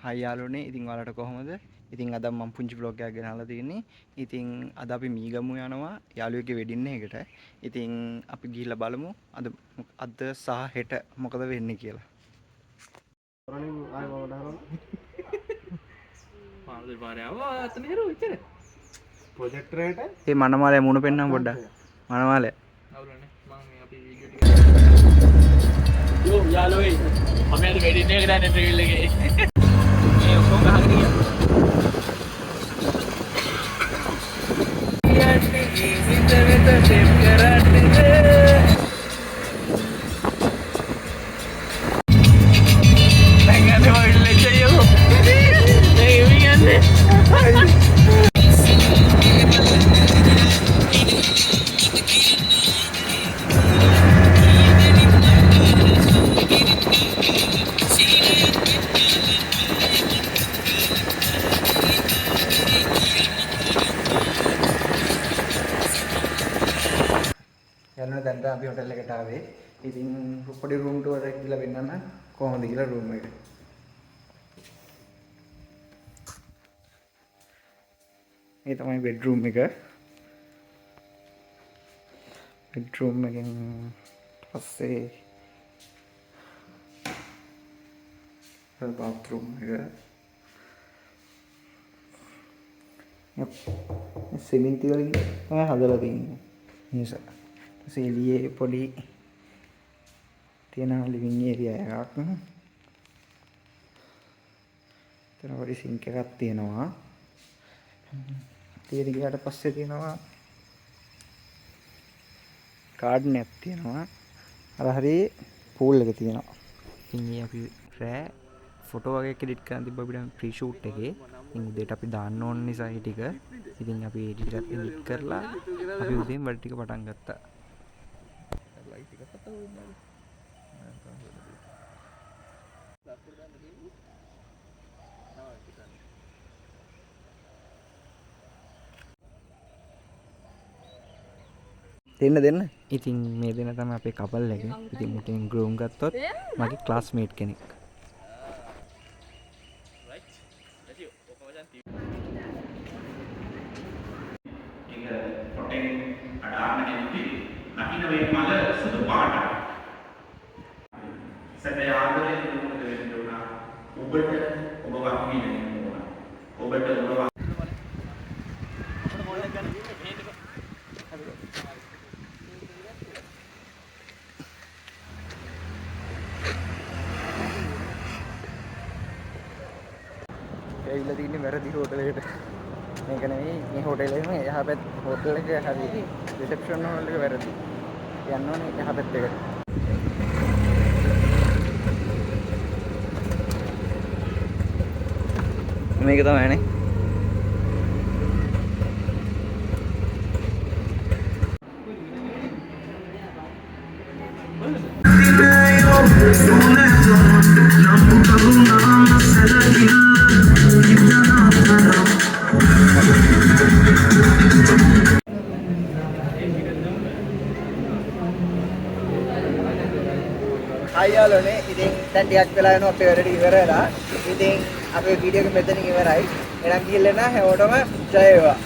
හයි යාළුවනේ ඉතින් ඔයාලට කොහොමද? ඉතින් අද මම පුංචි vlog එකක් ගෙනල්ලා තියෙන්නේ. ඉතින් අද අපි මීගමු යනවා යාළුවෙක්ගේ වෙඩින් එකකට. ඉතින් අපි ගිහිල්ලා බලමු අද සහ හෙට මොකද වෙන්නේ කියලා. රණින් ආයෙ මම දානවා. පාරේ පාරේ ආවා අතන හිරු ඉතින් ප්‍රොජෙක්ටර් එකට මේ මනමාලේ මුණ පෙන්නන්න පොඩ්ඩක්. මනමාලේ. අවුලනේ මම මේ අපි වීඩියෝ ටික යෝ යාළුවේ අපි අද වෙඩින් එකකට යන්නේ ට්‍රේල් එකේ. මේ ඔක්කොම ගහගෙන ගියා. යන්නේ ජීවිත වෙත සෙට් කරන්නේ. නැගන්නේ වයිල්ලේ කියෝ. මේ වියන්නේ. යන්න දැන් අපි හොටෙල් එකට ආවේ. ඉතින් පොඩි රූම් ටුවර් එකක් දීලා වෙන්නන්න කොහොමද කියලා රූම් එකට. මේ තමයි බෙඩ්රූම් එක. බෙඩ්රූම් එකෙන් පස්සේ බාත්රූම් එක. සිමෙන්ති වලින් තමයි හදලා තියෙන්නේ. නිසා එළියේ පොඩි තියෙන ලිවිං ඒරියා එකක්. එතන පොඩි සින්ක් එකක් තියෙනවා. ඊට ගියාට පස්සේ තියෙනවා ගාඩන් එකක් තියෙනවා. අර හරිය පූල් එක තියෙනවා. ඉතින් මේ අපි රෑ ෆොටෝ වගේ එඩිට් කරන් තිබ්බ අපිට ප්‍රී ෂූට් එකේ. ඉතින් උදේට අපි දාන්න ඕන නිසා ඒ ටික ඉතින් අපි එඩිට් කරලා අපි උදේම වැඩ ටික පටන් ගත්තා. ලයිට් එක පතව වෙනවා. දෙන්න. ඉතින් මේ දෙන තමයි අපේ කපල් එක. ඉතින් මෙතෙන් ග්‍රූම් ගත්තොත් මගේ ක්ලාස්මේට් කෙනෙක්. ඇවිල්ලා තින්නේ වැරදි හෝටල් එකට. මේක නෙවෙයි මේ හෝටල් එකම එහා පැත්ත හෝටල් එක හරි රිසෙප්ෂන් හෝල් එක වැරදි. යන්න ඕනේ එහා පැත්තකට. මේක තමයිනේ. හයි යාළුවනේ ඉතින් දැන් ටිකක් වෙලා යනවා අපේ වැඩ ටික ඉවර වෙලා. ඉතින් අපේ වීඩියෝ එක මෙතනින් ඉවරයි. එහෙනම් ගිහින් එන්න හැමෝටම ජය වේවා.